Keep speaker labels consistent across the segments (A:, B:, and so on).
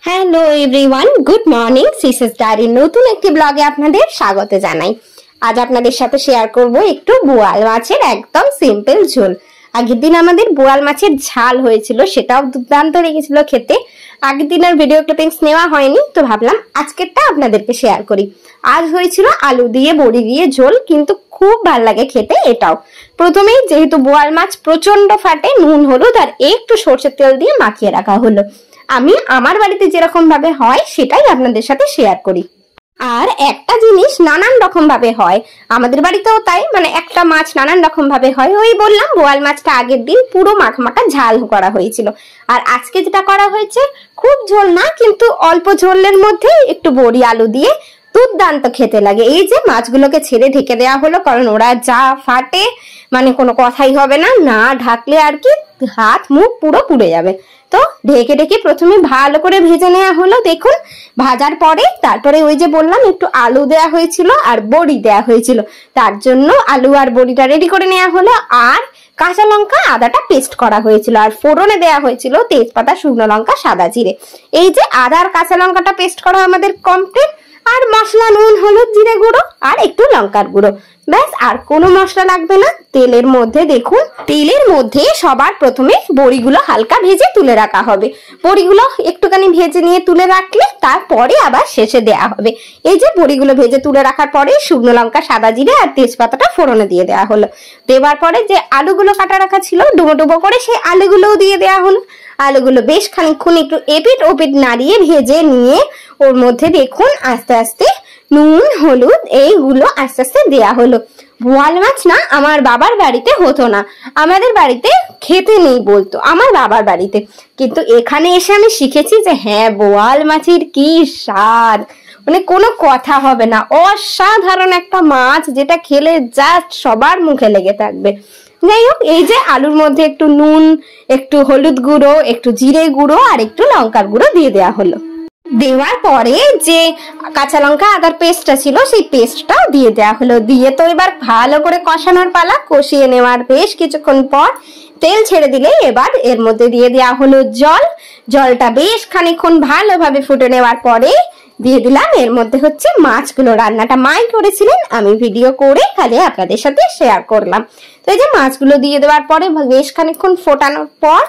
A: Hello everyone, good morning. সিসেস ডায়েরির নতুন একটি ব্লগে আপনাদের স্বাগত জানাই। আজ আপনাদের সাথে শেয়ার করব একটু বোয়াল মাছের একদম সিম্পল ঝোল। আগের দিন আমাদের বোয়াল মাছের ঝাল হয়েছিল, সেটাও দুর্দান্ত লেগেছিল খেতে। আগের দিনের ভিডিও ক্লিপিংস নেওয়া হয়নি, তো ভাবলাম আজকেরটা আপনাদেরকে শেয়ার করি। আজ হয়েছিল আলু দিয়ে বড়ি দিয়ে ঝোল, কিন্তু খুব ভাল লাগে খেতে এটাও। প্রথমেই যেহেতু বোয়াল মাছ প্রচন্ড ফাটে, নুন হলুদ আর একটু সরষের তেল দিয়ে মাখিয়ে রাখা হলো। আমি আমার বাড়িতে যেরকম ভাবে হয় সেটাই আপনাদের সাথে শেয়ার করি। আর একটা জিনিস নানান রকম ভাবে হয়, আমাদের বাড়িতেও তাই, মানে একটা মাছ নানান রকম ভাবে হয়। ওই বললাম বোয়াল মাছটা আগের দিন পুরো মাখা ঝাল করা হয়েছিল, আর আজকে যেটা করা হয়েছে খুব ঝোল না, কিন্তু অল্প ঝোলের মধ্যে একটু বড়ি আলু দিয়ে দুর্দান্ত খেতে লাগে। এই যে মাছগুলোকে ছেড়ে ঢেকে দেওয়া হলো, কারণ ওরা যা ফাটে মানে কোনো কথাই হবে না, না ঢাকলে আর কি হাত মুখ পুরো পুড়ে যাবে। তো ঢেকে ঢেকে প্রথমে ভালো করে ভেজে নেওয়া হলো। দেখুন ভাজার পরে তারপরে ওই যে বললাম একটু আলু দেয়া হয়েছিল আর বড়ি দেয়া হয়েছিল, তার জন্য আলু আর বড়িটা রেডি করে নেওয়া হলো। আর কাঁচা লঙ্কা আদাটা পেস্ট করা হয়েছিল, আর ফোড়নে দেয়া হয়েছিল তেজপাতা, শুকনো লঙ্কা, সাদা জিরে। এই যে আদা আর কাঁচা লঙ্কাটা পেস্ট করা আমাদের কমপ্লিট। আর মশলা নুন হলুদ জিরে গুঁড়ো আর একটু লঙ্কার গুঁড়ো, ব্যাস। আর কোনো মশলা লাগবে না। তেলের মধ্যে দেখুন, তেলের মধ্যে সবার প্রথমে বড়িগুলো হালকা ভেজে তুলে রাখা হবে। বড়িগুলো একটুখানি ভেজে নিয়ে তুলে রাখলে তারপরে আবার শেষে দেয়া হবে। এই যে বড়িগুলো ভেজে তুলে রাখার পরে শুকনো লঙ্কা, সাদা জিরে আর তেজপাতাটা ফোড়নে দিয়ে দেওয়া হলো। দেওয়ার পরে যে আলুগুলো কাটা রাখা ছিল ডুবো ডুবো করে, সেই আলুগুলোও দিয়ে দেওয়া হলো। আলুগুলো বেশ খানিকক্ষণ একটু এপিট ওপিট নাড়িয়ে ভেজে নিয়ে ওর মধ্যে দেখুন আস্তে আস্তে নুন হলুদ এইগুলো আস্তে আস্তে দেয়া হলো। বোয়াল মাছ না আমার বাবার বাড়িতে হতো না, আমাদের বাড়িতে খেতে নেই বলতো আমার বাবার বাড়িতে, কিন্তু এখানে এসে আমি শিখেছি যে হ্যাঁ বোয়াল মাছের কি স্বাদ, মানে কোনো কথা হবে না। অসাধারণ একটা মাছ, যেটা খেলে জাস্ট সবার মুখে লেগে থাকবে। যাই হোক, এই যে আলুর মধ্যে একটু নুন, একটু হলুদ গুঁড়ো, একটু জিরে গুঁড়ো আর একটু লঙ্কার গুঁড়ো দিয়ে দেওয়া হলো। দেওয়ার পরে যে কাঁচা লঙ্কা আদার পেস্টটা ছিল সেই পেস্টটাও দিয়ে দেওয়া হলো। দিয়ে তো এবার ভালো করে কষানোর পালা। কষিয়ে নেওয়ার বেশ কিছুক্ষণ পর তেল ছেড়ে দিলে এবার এর মধ্যে দিয়ে দেওয়া হলো জল। জলটা বেশ খানিকক্ষণ ভালোভাবে ফুটে নেওয়ার পরে দিয়ে দিলাম এর মধ্যে হচ্ছে মাছগুলো। রান্নাটা মাই করেছিলেন, আমি ভিডিও করে খালি আপনাদের সাথে শেয়ার করলাম। তো এই যে মাছগুলো দিয়ে দেওয়ার পরে বেশ খানিকক্ষণ ফোটানোর পর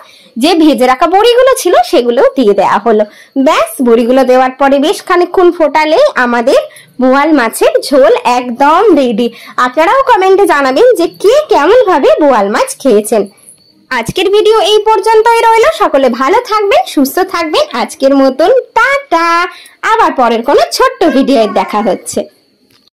A: যে ভেজে রাখা বড়িগুলো ছিল সেগুলো দিয়ে দেওয়া হলো। ব্যাস, বড়িগুলো দেওয়ার পরে বেশ খানিকক্ষণ ফোটালে আমাদের বোয়াল মাছের ঝোল একদম রেডি। আপনারাও কমেন্টে জানাবেন যে কে কেমন ভাবে বোয়াল মাছ খেয়েছেন। আজকের ভিডিও এই পর্যন্তই রইল। সকলে ভালো থাকবেন, সুস্থ থাকবেন। আজকের মতন টাটা। আবার পরের কোনো ছোট্ট ভিডিও দেখা হচ্ছে।